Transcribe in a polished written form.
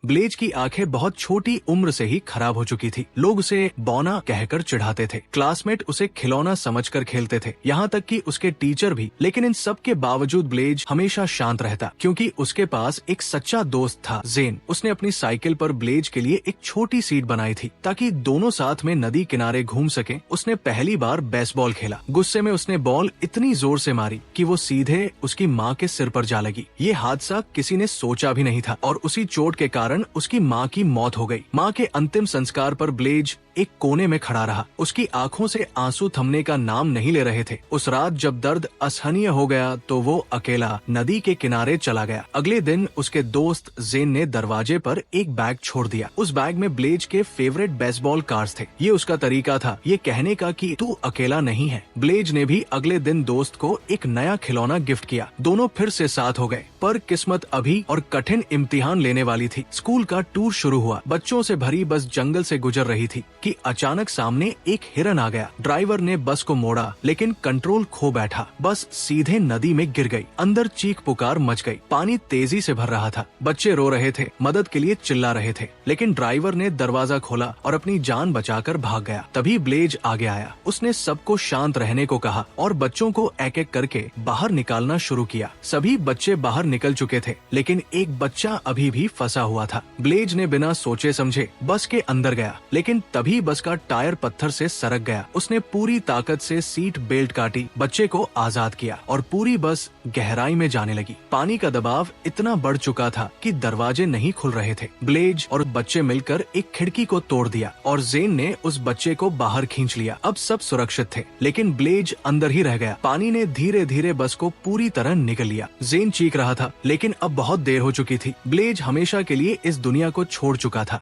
Blaze की आंखें बहुत छोटी उम्र से ही खराब हो चुकी थी। लोग उसे बौना कहकर चिढ़ाते थे। क्लासमेट उसे खिलौना समझकर खेलते थे, यहाँ तक कि उसके टीचर भी। लेकिन इन सब के बावजूद ब्लेज हमेशा शांत रहता, क्योंकि उसके पास एक सच्चा दोस्त था, जेन। उसने अपनी साइकिल पर ब्लेज के लिए एक छोटी सीट बनाई थी ताकि दोनों साथ में नदी किनारे घूम सके। उसने पहली बार बेसबॉल खेला। गुस्से में उसने बॉल इतनी जोर से मारी कि वो सीधे उसकी माँ के सिर पर जा लगी। ये हादसा किसी ने सोचा भी नहीं था और उसी चोट के कारण उसकी माँ की मौत हो गई। माँ के अंतिम संस्कार पर ब्लेज एक कोने में खड़ा रहा। उसकी आंखों से आंसू थमने का नाम नहीं ले रहे थे। उस रात जब दर्द असहनीय हो गया तो वो अकेला नदी के किनारे चला गया। अगले दिन उसके दोस्त जेन ने दरवाजे पर एक बैग छोड़ दिया। उस बैग में ब्लेज के फेवरेट बेसबॉल कार्ड्स थे। ये उसका तरीका था ये कहने का कि तू अकेला नहीं है। ब्लेज ने भी अगले दिन दोस्त को एक नया खिलौना गिफ्ट किया। दोनों फिर से साथ हो गए। पर किस्मत अभी और कठिन इम्तिहान लेने वाली थी। स्कूल का टूर शुरू हुआ। बच्चों से भरी बस जंगल से गुजर रही थी कि अचानक सामने एक हिरन आ गया। ड्राइवर ने बस को मोड़ा लेकिन कंट्रोल खो बैठा। बस सीधे नदी में गिर गई। अंदर चीख पुकार मच गई। पानी तेजी से भर रहा था। बच्चे रो रहे थे, मदद के लिए चिल्ला रहे थे। लेकिन ड्राइवर ने दरवाजा खोला और अपनी जान बचाकर भाग गया। तभी ब्लेज आगे आया। उसने सबको शांत रहने को कहा और बच्चों को एक एक करके बाहर निकालना शुरू किया। सभी बच्चे बाहर निकल चुके थे, लेकिन एक बच्चा अभी भी फंसा हुआ था। ब्लेज ने बिना सोचे समझे बस के अंदर गया, लेकिन तभी बस का टायर पत्थर से सरक गया। उसने पूरी ताकत से सीट बेल्ट काटी, बच्चे को आजाद किया और पूरी बस गहराई में जाने लगी। पानी का दबाव इतना बढ़ चुका था कि दरवाजे नहीं खुल रहे थे। ब्लेज और बच्चे मिलकर एक खिड़की को तोड़ दिया और जेन ने उस बच्चे को बाहर खींच लिया। अब सब सुरक्षित थे, लेकिन ब्लेज अंदर ही रह गया। पानी ने धीरे धीरे बस को पूरी तरह निगल लिया। जेन चीख रहा था, लेकिन अब बहुत देर हो चुकी थी। ब्लेज हमेशा के लिए इस दुनिया को छोड़ चुका था।